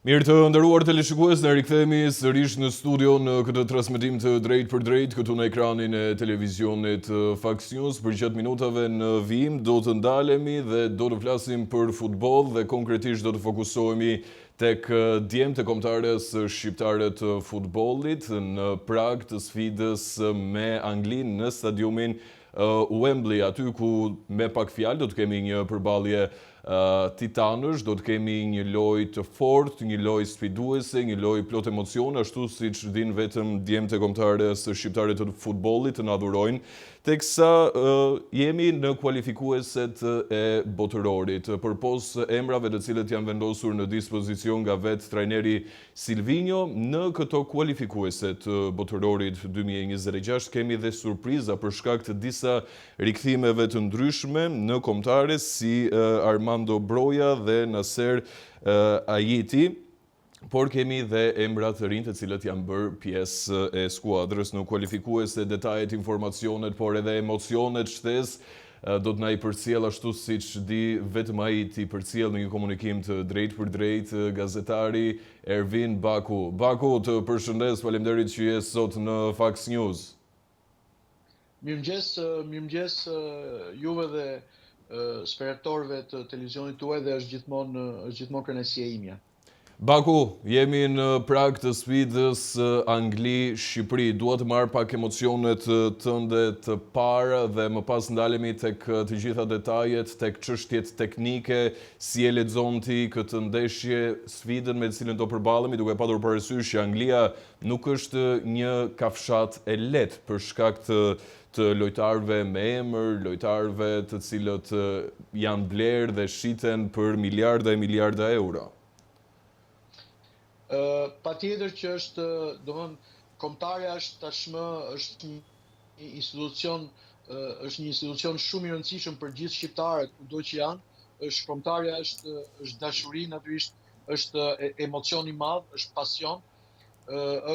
Mirë të nderuar teleshikues, ne rikthehemi sërish në studio në këtë transmetim të drejt për drejt këtu në ekranin e televizionit Fox News. Për gjatë minutave në vijim do të ndalemi dhe do të flasim për futboll dhe konkretisht do të fokusohemi tek djemtë e kombëtares shqiptare të futbollit në prag të sfidës me Anglinë në stadiumin Wembley, aty ku me pak fjalë do të kemi një përballje titanësh, do të kemi një lojë të fortë, një lojë sfiduese, një lojë plot emocion, ashtu siç din vetëm djemtë e kombëtares shqiptare të futbollit të na dhurojnë, teksa jemi në kualifikueset e botërorit. Përpos emrave të cilët janë vendosur në dispozicion nga vetë trajneri Silvinho, në këto kualifikueset të botërorit 2026 kemi dhe surpriza për shkak të disa rikthimeve të ndryshme në kombëtare si Armando Broja dhe Naser Ajiti, por kemi dhe emra të rinj të cilët janë bërë pjesë e skuadrës në kualifikuese, detajet, informacionet, por edhe emocionet, shtesë do të na i përcjell ashtu siç di vetëm ai i përcjell në një komunikim të drejt për drejt gazetari Ervin Baku. Baku, të përshëndes, faleminderit që je sot në Fox News. Mirëmëngjes juve dhe spektatorëve të televizionit tuaj dhe është gjithmonë kënaqësia imja. Baku, jemi në prag të sfidës Angli-Shqipëri. Dua të marr pak emocionet tënde të para dhe më pas ndalemi tek të gjitha detajet, tek çështjet teknike, si e lexon ti këtë ndeshje, sfidën me të cilën do përballemi, duke patur parasysh që Anglia nuk është një kafshat e lehtë për shkak të lojtarëve me emër, lojtarëve të cilët janë blerë dhe shiten për miliarda e miliarda euro. Patjetër që është, kombëtarja është tashmë një institucion shumë i rëndësishëm për gjithë shqiptarët kudo që janë. Kombëtarja është dashuri, natyrisht është emocion i madh, është pasion,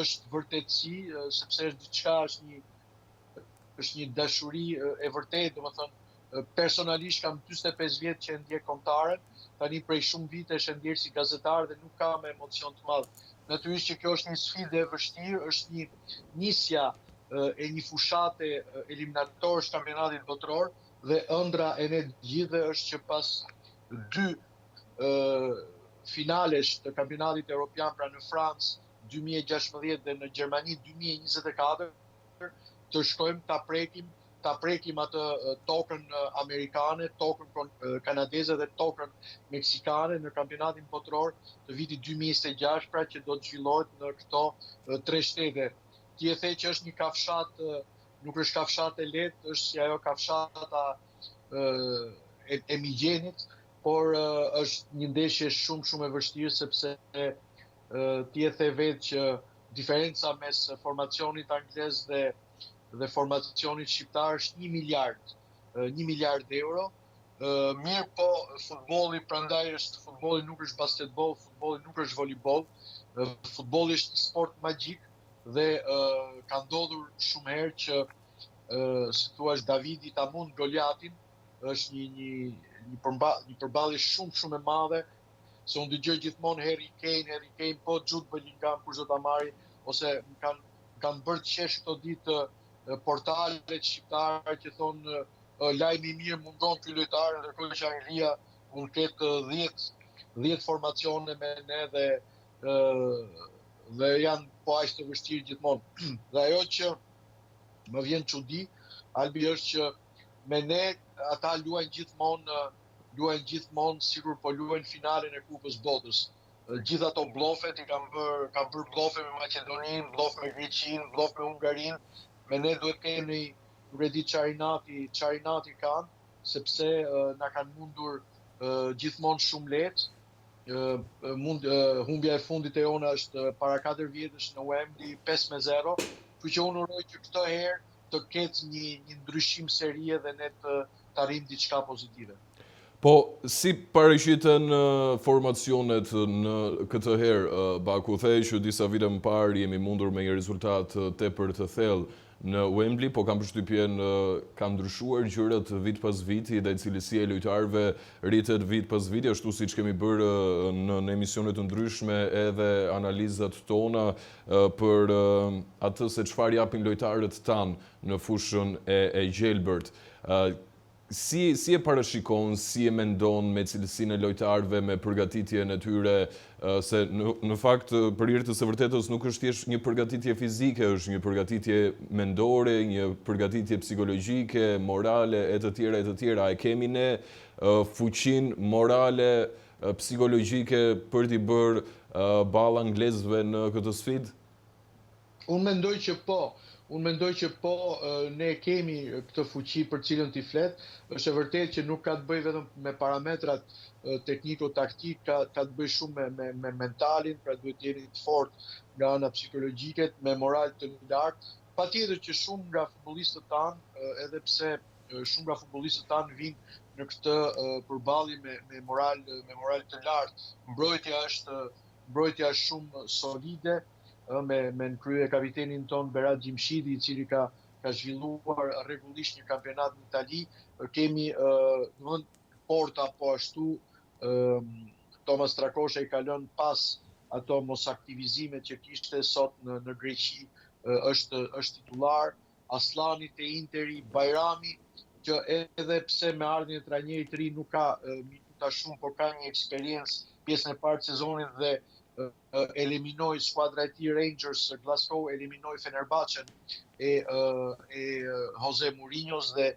është vërtetësi, sepse është diçka, është një dashuri e vërtetë, domethënë personalisht kam 45 vjet që ndjek kombëtaren, tani prej shumë vitesh e ndjek si gazetar dhe nuk kam emocion të madh. Natyrisht që kjo është një sfidë e vështirë, është një nisja e një fushate eliminatore të kampionatit botror dhe ëndra e ne gjithëve është që pas 2 finalesh të kampionatit evropian, pra në Francë 2016 dhe në Gjermani 2024, të shkojmë ta prekim atë tokën amerikane, tokën kanadeze dhe tokën meksikane në kampionatin botror të vitit 2026, pra që do të zhvillohet në këto 3 shtete. Ti e the që është një kafshat, nuk është kafshat e lehtë, është si ajo kafshata e migjenit, por është një ndeshje shumë e vështirë, sepse ti e the vetë që diferenca mes formacionit anglez dhe formacionit shqiptar është 1 miliard euro. Mirë po, futbolli prandaj është, futbolli nuk është basketbol, futbolli nuk është volejbol, futbolli është një sport magjik dhe ka ndodhur shumë herë që si thua Davidi ta mund Goliatin, është një përballje shumë e madhe, se unë dëgjoj gjithmonë Harry Kane, po Jude Bellingham kur do ta marri, ose kanë bërë të qesh këto ditë portalet shqiptare që thonë lajmi i mirë mungon ky lojtar, ndërkohë që Anglia mund të ketë 10 formacione me ne dhe janë po aq të vështirë gjithmonë. Dhe ajo që më vjen çudi, Albi, është që me ne ata luajnë gjithmonë sikur po luajnë finalen e Kupës Botës. Gjithë ato bllofet i kanë bërë bllofë me Maqedoninë, bllofë me Greqinë, bllofë me Hungarinë. Me ne duhet kemi, nuk e di çarinati kanë, sepse na kanë mundur gjithmonë shumë lehtë. Humbja e fundit e jona është para 4 vjetësh në Wembley 5-0, kështu që unë uroj që këtë herë të ketë një ndryshim serie dhe ne të arrijmë diçka pozitive. Po, si paraqiten formacionet në këtë herë, Baku, the që disa vite më parë jemi mundur me një rezultat tepër të thellë në Wembley, po kam përshtypjen ka ndryshuar gjërat vit pas viti dhe cilësia e lojtarëve rritet vit pas viti, ashtu siç kemi bërë në emisione të ndryshme edhe analizat tona për atë se çfarë japin lojtarët tanë në fushën e gjelbërt. Si e parashikon, si e mendon me cilësinë e lojtarëve, me përgatitjen e tyre, se në fakt për hir të së vërtetës nuk është thjesht një përgatitje fizike, është një përgatitje mendore, një përgatitje psikologjike, morale e të tjera. E kemi ne fuqinë morale, psikologjike për t'i bërë ballë anglezëve në këtë sfidë? Unë mendoj që po, ne kemi këtë fuqi për cilën t'i flet. Është e vërtetë që nuk ka të bëjë vetëm me parametrat tekniko-taktik, ka të bëjë shumë me mentalin, pra duhet të jeni të fortë nga ana psikologjike, me moral të lartë. Patjetër që shumë nga futbollistët tanë, edhe pse shumë nga futbollistët tanë vinë në këtë përballje me moral të lartë. Mbrojtja është shumë solide, me në krye kapitenin ton Berat Gjimshidi, i cili ka zhvilluar rregullisht një kampionat në Itali. Kemi Porta, po ashtu Thomas Trakosha i ka lënë pas ato mosaktivizimet që kishte sot në Greqi, është titullar. Aslani te Interi, Bajrami, që edhe pse me ardhjen e trajnerit të ri nuk ka minuta shumë, por ka një eksperiencë pjesën e parë të sezonit dhe eliminoi skuadra e tij Rangers Glasgow, eliminoi Fenerbahçen e Jose Mourinho's dhe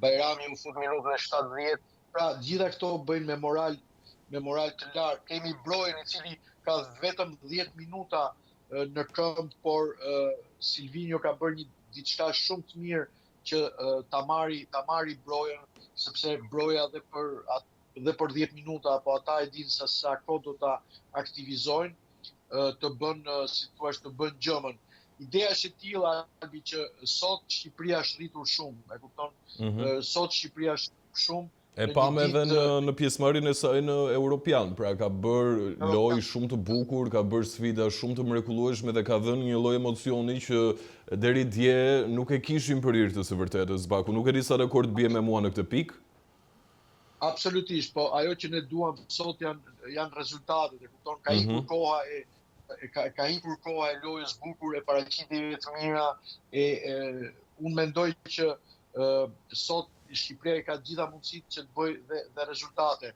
Bajrami u fut minutën e 70. Pra gjitha këto bëjnë me moral të lartë. Kemi Brojen, i cili ka vetëm 10 minuta në këmbë, por Silvinho ka bërë diçka shumë të mirë që ta marri Brojen, sepse Broja dhe për 10 minuta, apo ata e dinë sa kohë do ta aktivizojnë, të bën gjëmën. Ideja është e tilla, Albi, që sot Shqipëria është rritur shumë, e kupton? Sot Shqipëria është shumë. E pam edhe në pjesëmarrjen e saj në Europian, pra ka bërë lojë shumë të bukur, ka bërë sfida shumë të mrekullueshme dhe ka dhënë një lloj emocioni që deri dje nuk e kishim për hir të së vërtetës. Baku, nuk e di sa dakord bie me mua në këtë pikë. Absolutisht, po ajo që ne duam sot janë rezultatet, e kupton? Ka ikur koha e lojës bukur, e paraqitjeve të mira, unë mendoj që sot Shqipëria ka gjitha mundësitë që të bëjë dhe rezultate.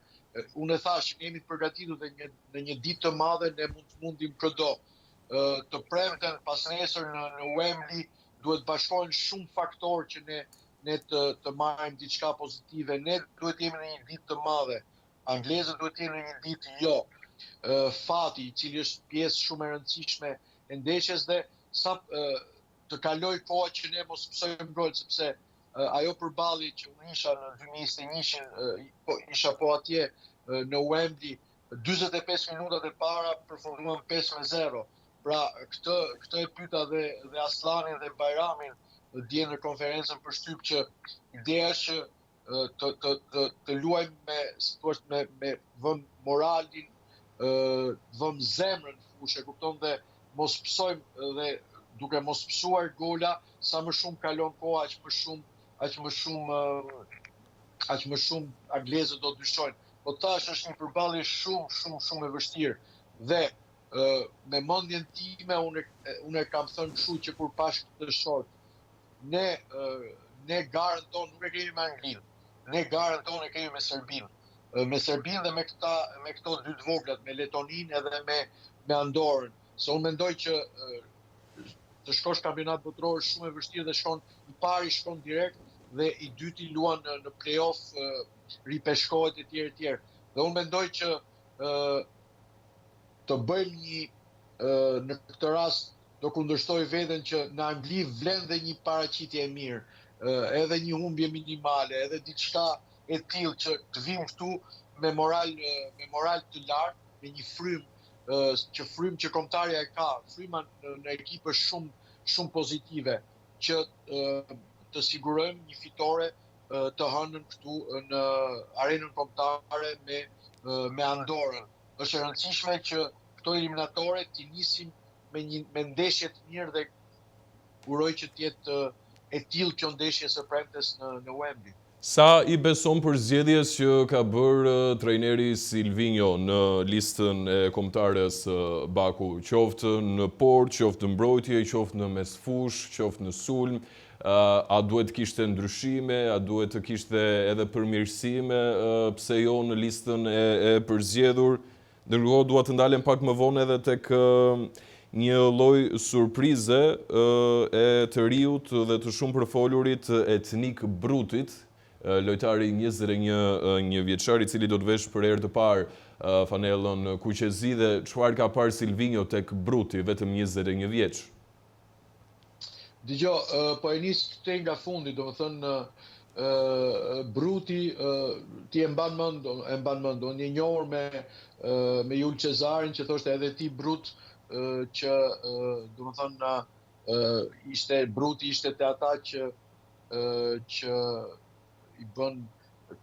Unë e thash, jemi të përgatitur dhe në një ditë të madhe ne mundim çdo. Të premten pas nesër në Wembley duhet bashkohen shumë faktorë që ne të marrim diçka pozitive. Ne duhet jemi në një ditë të madhe. Anglezët duhet jemi në një ditë jo. Fati, i cili është pjesë shumë e rëndësishme e ndeshjes, dhe sa të kaloj koha që ne mos mësojmë gol, sepse ajo përballje që unë isha në 2021, isha po atje në Wembley, 45 minutat e para përfunduan 5-0. Pra këtë e pyeta dhe Aslanin dhe Bajramin dje në konferencën për shtyp, që ideja është që të luajmë me vëm moralin, vëm zemrën fushë, kupton, dhe mos psojmë, dhe duke mos psuar gola, sa më shumë kalon koha, aq më shumë anglezët do dyshojnë. Po tash është një përballje shumë e vështirë. Dhe me mendjen time unë kam thënë kështu që kur pash këtë short, ne garën tonë nuk e kemi me Anglinë. Ne garën tonë e kemi me Serbinë. Me Serbinë dhe me këto dy të voglat, me Letoninë edhe me Andorën. Se unë mendoj që të shkosh kampionat botror është shumë e vështirë, dhe i pari shkon direkt dhe i dyti luan në play-off, ripeshkohet e tjerë. Dhe unë mendoj që të bëjmë në këtë rast do kundërshtoj veten që në Angli vlen dhe një paraqitje e mirë, edhe një humbje minimale, edhe diçka e tillë që të vim këtu me moral të lartë, me një frym që kombëtarja e ka, fryma në ekipe shumë pozitive, që të sigurojmë një fitore të hënën këtu në arenën kombëtare me Andorën. Është e rëndësishme që këto eliminatore t'i nisim me ndeshje të mirë dhe uroj që të jetë e tillë kjo ndeshje së premtes në Wembley. Sa i beson për zgjedhjes që ka bërë trajneri Silvinho në listën e kombëtarës Baku, qoftë në port, qoftë në mbrojtje, qoftë në mesfush, qoftë në sulm, a duhet të kishte ndryshime, a duhet të kishte edhe përmirësime, pse jo në listën e përzgjedhur? Ndërkohë dua të ndalem pak më vonë edhe tek një lloj surprize e të riut dhe të shumë përfolurit Etnik Brutit, lojtari 21 vjeçar i cili do të vesh për herë të parë fanellën kuqezi, dhe çfarë ka parë Silvinho tek Bruti, vetëm 21 vjeç? Dgjoj, po e nis këtë nga fundi, domethënë Bruti ti e mban mend, unë e njohur me Jul Cezarin që thoshte edhe ti Brut, që domethënë Bruti ishte te ata që i bën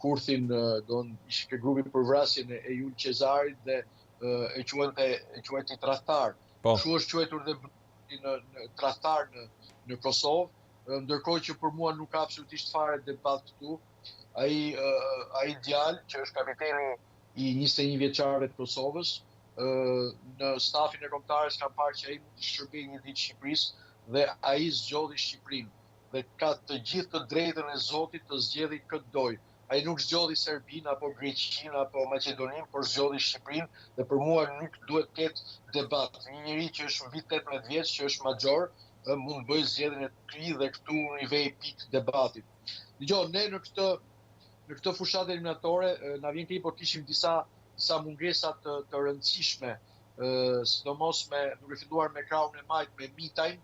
kurthin, ishte ke grupi për vrasjen e Jul Cezarit dhe e quajti tradhtar. Kështu është quajtur dhe Bruti në tradhtar në Kosovë, ndërkohë që për mua nuk ka absolutisht fare debat këtu. Ai djalë që është kapiteni i 21 vjeçarëve të Kosovës, në stafin e kombëtarës kam parë që ai mund të shërbejë një ditë Shqipërisë dhe ai zgjodhi Shqipërinë dhe ka të gjithë të drejtën e Zotit të zgjedhë këtë doj. Ai nuk zgjodhi Serbinë apo Greqinë apo Maqedoninë, por zgjodhi Shqipërinë dhe për mua nuk duhet të ketë debat. Një njeri që është në vit 18 vjeç, që është major, mund të bëjë zgjedhjen e tij dhe këtu i vej pikë debatit. Dgjoj, ne në këtë fushatë eliminatore na vjen keq, por kishim disa mungesa të rëndësishme, sidomos duke filluar me krahun e majt me Mitajn,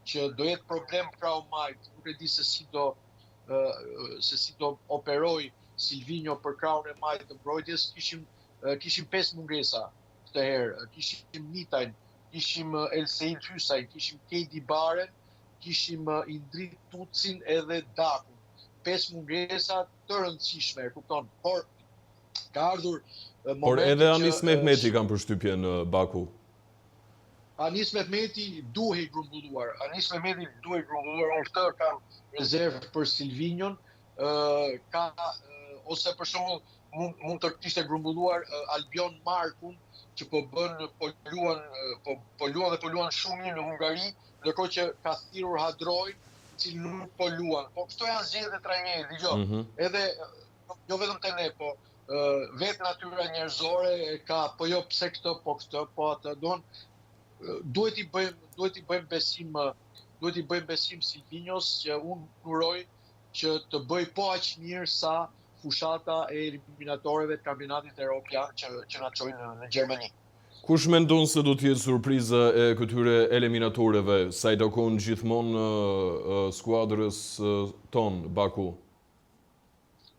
që do jetë problem krau majt, nuk e di se si do operoj Silvinho për krahun e majt të mbrojtjes. Kishim 5 mungesa këtë herë, kishim Mitajn, kishim Elseid Hysajn, kishim Kejdi Baren, kishim Indrit Tucin edhe Dakun. 5 mungesa të rëndësishme, kupton, por ka ardhur momenti. Por edhe Anis Mehmeti kam përshtypjen në Baku. Anis Mehmeti duhej grumbulluar. Unë këtë kam rezervë për Silvinjon. Ose për shembull mund të kishte grumbulluar Albion Markun, që po luan shumë mirë në Hungari, ndërkohë që ka thirrur Hadrojin, i cili nuk po luan. Po këto janë zgjedhjet e trajnerit, dëgjoj. Edhe jo vetëm te ne, po vetë natyra njerëzore ka, po jo pse këtë, po këtë, po atë duhet i bëjmë besim Silvinjos, që unë uroj që të bëj po aq mirë sa fushata e eliminatoreve të kampionatit evropian që na çojnë në Gjermani. Kush mendon se do të jetë surpriza e këtyre eliminatoreve, sa i takon gjithmonë skuadrës tonë Baku?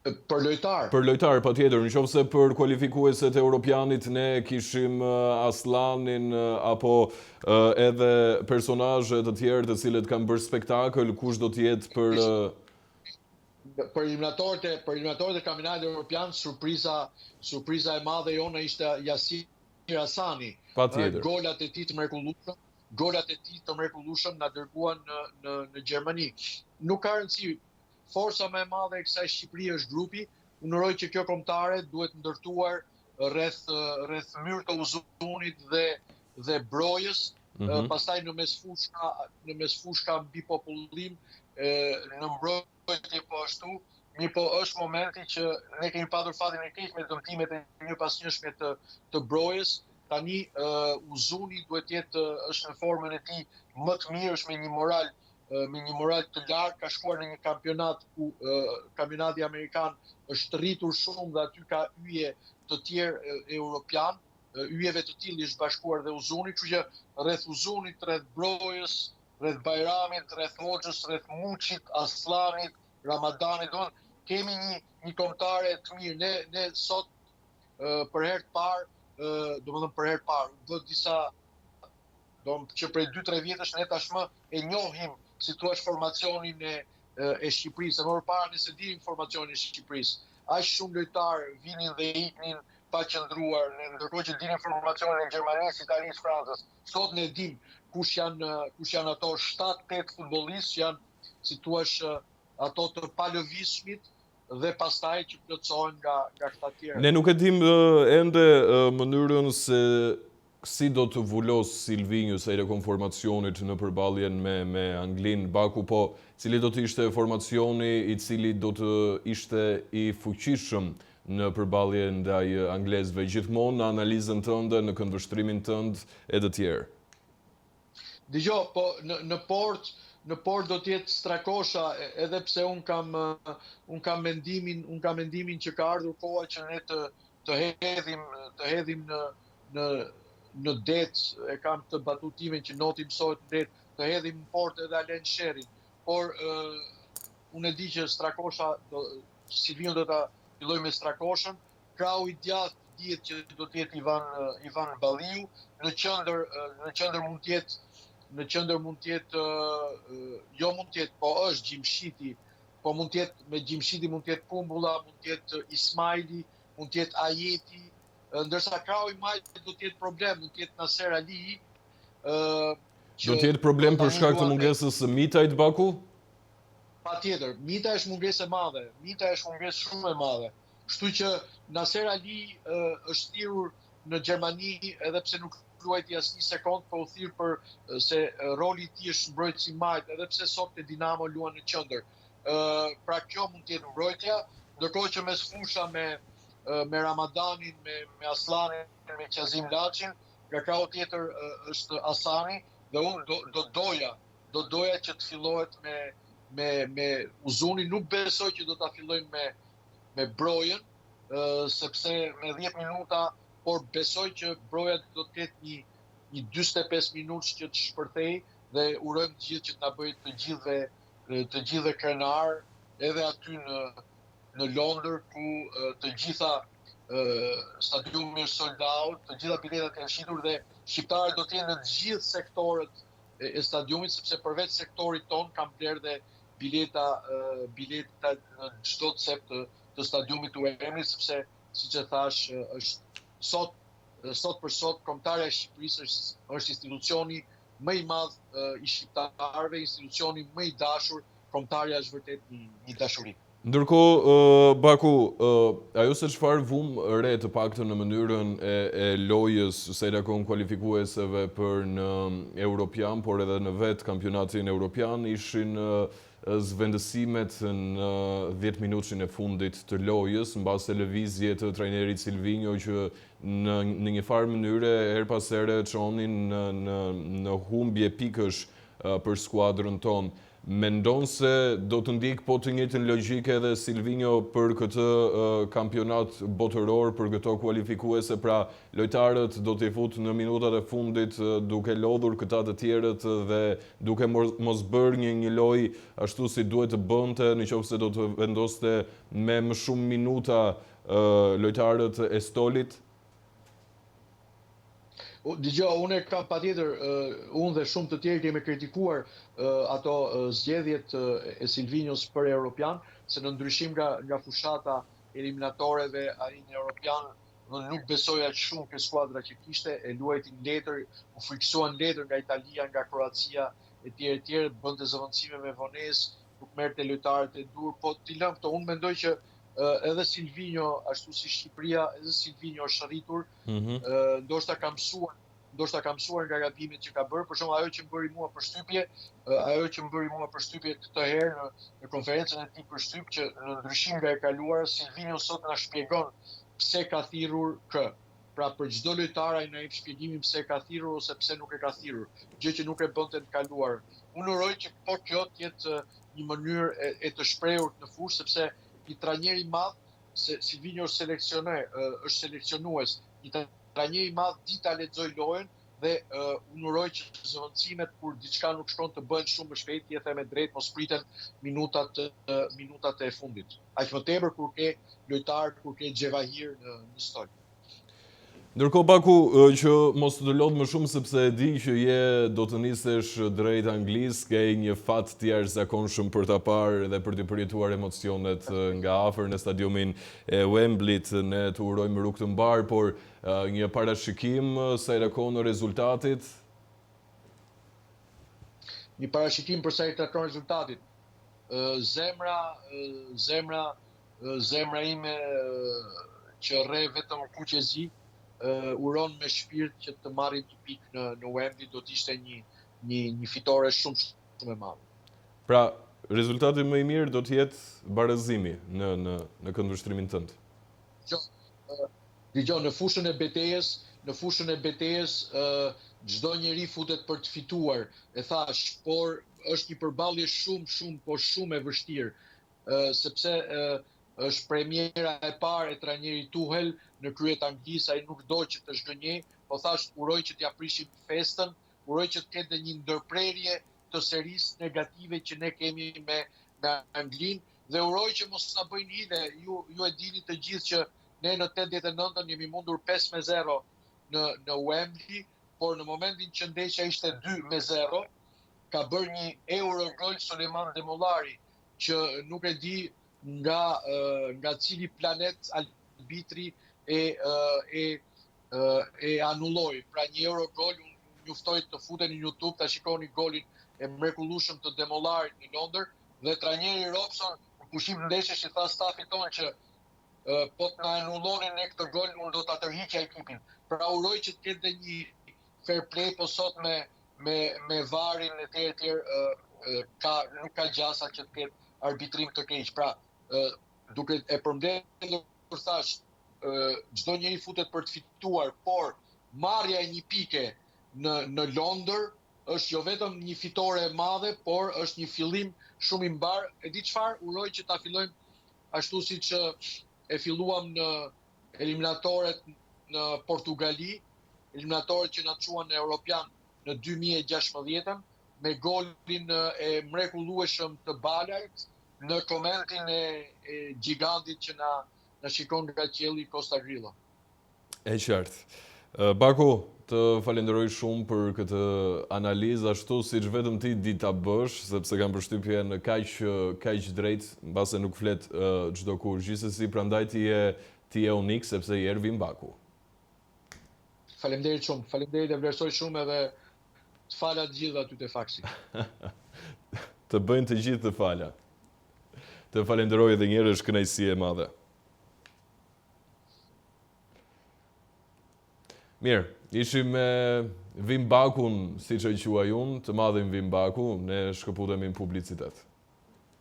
Për lojtar. Për lojtar, patjetër, nëse për kualifikueset e Europianit ne kishim Aslanin apo edhe personazhe të tjerë të cilët kanë bërë spektakël, kush do të jetë për eliminatorët e kampionatit evropian, surpriza e madhe jone ishte Yasir Hasani. Patjetër. Golat e tij të mrekullueshëm na dërguan në Gjermani. Nuk ka rëndësi. Forca më e madhe e kësaj Shqipërie është grupi. Unë uroj që kjo kombëtare duhet ndërtuar rreth Myrt të Uzunit dhe Brojës, pastaj në mesfushka mbi popullim, në mbrojtje po ashtu. Mirë, po është momenti që ne kemi patur fatin e keq me dëmtimet e një pas njëshme të Brojës. Tani Uzuni duhet është në formën e tij më të mirë, është me një moral të lartë, ka shkuar në një kampionat ku kampionati amerikan është rritur shumë dhe aty ka yje të tjerë europian, yjeve të tillë është bashkuar dhe Uzuni, kështu që rreth Uzunit, rreth Brojës, rreth Bajramit, rreth Hoxhës, rreth Muçit, Aslanit, Ramadanit, kemi një kombëtare të mirë. Ne sot për herë të parë, do disa që prej 2-3 vjetësh ne tashmë e njohim si thua formacionin e Shqipërisë. Më përpara nëse dinim formacionin e Shqipërisë. Aq shumë lojtarë vinin dhe iknin pa qëndruar, ndërkohë që dinë informacionin e Gjermanisë, Italisë, Francës. Sot ne dim kush janë ato 7-8 futbollistë që janë, si thua, ato të palëvizshmit dhe pastaj që plotësohen nga këta tjerë. Ne nuk e dim ende mënyrën se si do të vullos Silvinho sa i konformacionit në përballjen me Anglinë, Baku, po cili do të ishte formacioni i cili do të ishte i fuqishëm në përballje ndaj anglezëve, gjithmonë në analizën tënde, në këndvështrimin tënd e të tjerë. Dgjoj, po në port do të jetë Strakosha, edhe pse un kam mendimin që ka ardhur koha që ne të hedhim në det, e kam të batutimin që noti mësohet në det, të hedhim në port edhe Alen Sherin. Por unë e di që Strakosha, Silvinho do ta filloj me Strakoshën, krau i djathtë dihet që do të jetë Ivan Balliu, në qendër mund të jetë jo mund të jetë, po është Gjimshiti, po mund të jetë me Gjimshiti mund të jetë Kumbulla, mund të jetë Ismaili, mund të jetë Ajeti, ndërsa krau i majtë do të jetë problem, mund të jetë Nasser Ali. Do të jetë problem për shkak të mungesës së Mitajt, Baku? Patjetër, Mita është mungesë e madhe, Mita është mungesë shumë e madhe. Kështu që Nasser Ali është thirrur në Gjermani, edhe pse nuk luajti as një sekond, po u thirr për se roli i tij është mbrojtës i majt, edhe pse sot te Dinamo luan në qendër. Pra kjo mund të jetë mbrojtja, ndërkohë që mes fusha me Ramadanin, me Aslanin, me Qazim Laçin, nga krau tjetër është Asani, dhe unë do doja që të fillohet me Uzunin. Nuk besoj që do ta fillojmë me Brojën, sepse me 10 minuta, por besoj që Broja do të ketë një 45 minutë që të shpërthej, dhe urojmë të gjithë që të na bëjë të gjithëve krenar, edhe aty në Londër, ku të gjitha stadiumi është sold out, të gjitha biletat janë shitur dhe shqiptarët do të jenë në të gjithë sektorët e stadiumit, sepse përveç sektorit ton kam blerë dhe bileta në çdo cep të stadiumit u emri, sepse siç e thash, është sot për sot Kombëtarja e Shqipërisë është institucioni më i madh i shqiptarëve, institucioni më i dashur. Kombëtarja është vërtet një dashuri. Ndërkohë, Baku, ajo se çfarë vum re të paktën në mënyrën e lojës së kualifikueseve për në Europian, por edhe në vetë kampionatin Europian, ishin zvendësimet në 10 minutën e fundit të lojës, mbas lëvizje të trajnerit Silvinho që në një farë mënyre her pas here çonin në humbje pikësh për skuadrën tonë. Mendon se do të ndikë po të njëjtën logjikë edhe Silvinho për këtë kampionat botëror, për këto kualifikuese, pra lojtarët do t'i fut në minutat e fundit duke lodhur këta të tjerët dhe duke mos bërë një lojë ashtu si duhet të bënte, nëse do të vendoste me më shumë minuta lojtarët e Stolit? Dgjoj, unë kam patjetër, unë dhe shumë të tjerë kemi kritikuar ato zgjedhjet e Silvinhos për Europian, se në ndryshim nga fushata eliminatoreve në Europian, nuk besoj aq shumë ke skuadra që kishte, e luajti në letër, u friksuan letër nga Italia, nga Kroacia e tjerë, bënte zëvendësime me vonesë, nuk merrte lojtarët e dur, po t'i lëm këto. Unë mendoj që edhe Silvinho, ashtu si Shqipëria, edhe Silvinho është rritur, ndoshta ka mësuar nga gabimet që ka bërë. Për shembull, ajo që më bëri mua përshtypje këtë herë në konferencën e tij përshtyp, që në ndryshim nga e kaluara, Silvinho sot na shpjegon pse ka thirrur kë. Pra për çdo lojtar ai na jep shpjegimin pse ka thirrur ose pse nuk e ka thirrur, gjë që nuk e bënte të kaluar. Unë uroj që po kjo të jetë një mënyrë e të shprehur në fushë, sepse një trajner i madh, se Silvinho është seleksionues, një trajner i madh di ta lexoj lojën dhe unë uroj që zëvendësimet kur diçka nuk shkon të bëhen shumë më shpejt, jetë me drejt, mos priten minutat e fundit. Aq më tepër kur ke lojtar, kur ke Xhevahir në stol. Ndërkohë Baku, që mos të lodh më shumë sepse e di që je do të nisesh drejt Anglisë, ke një fat të jashtëzakonshëm për ta parë dhe për të përjetuar emocionet nga afër në stadiumin e Wembleyt. Ne të urojmë rrugë të mbar, por një parashikim sa i takon rezultatit. Një parashikim për sa i takon rezultatit. Zemra ime që rre vetëm kuqezi, uron me shpirt që të marrim një pikë në Wembley, do të ishte një fitore shumë e madhe. Pra, rezultati më i mirë do të jetë barazimi në këndvështrimin tënd. Dgjoj, në fushën e betejës, çdo njeri futet për të fituar, e thash, por është një përballje shumë e vështirë, sepse është premiera e parë e trajnerit Tuchel në krye të Anglisë, ai nuk do që të zhgënjej, po thash uroj që t'ja prishim festën, uroj që të ketë një ndërprerje të serisë negative që ne kemi me Anglinë, dhe uroj që mos na bëjnë hidhe. Ju e dini të gjithë që ne në 89-ën jemi mundur 5-0 në Wembley, por në momentin që ndeshja ishte 2-0, ka bërë një Eurogol Sulejman Demollari, që nuk e di nga cili planet arbitri e anulloi. Pra një Eurogol, unë juftoj të futen në YouTube, ta shikoni golin e mrekullueshëm të Demollarit në Londër, dhe trajneri Robson në pushim ndeshjes i tha stafit tonë që po të na anullonin ne këtë gol, unë do ta tërhiqja ekipin. Pra uroj që të ketë një fair play, po sot me VAR-in e tjerë nuk ka gjasa që të ketë arbitrim të keq. Pra, duke e përmbledhur, thash, çdo njeri futet për të fituar, por marrja e një pike në Londër është jo vetëm një fitore e madhe, por është një fillim shumë i mbar. E di çfarë, uroj që ta fillojmë ashtu siç e filluam në eliminatoret në Portugali, eliminatoret që na çuan në Europian në 2016, me golin e mrekullueshëm të Balajt në komentin e gigantit që na shikon nga qielli Costa Grillo. E qartë. Baku, të falenderoj shumë për këtë analizë, ashtu siç vetëm ti di ta bësh, sepse kam përshtypjen kaq drejt, mbase nuk flet çdo kur. Gjithsesi, prandaj ti je unik sepse je Ervin Baku. Faleminderit shumë, faleminderit, e vlerësoj shumë, edhe të fala të gjithë aty te faksi. Të bëjnë të gjithë të fala. Të falenderoj edhe një herë, është kënaqësi e madhe. Mirë, ishim me Vim Bakun, siç e quaj unë, të madhin Vim Baku, ne shkëputemi në publicitet.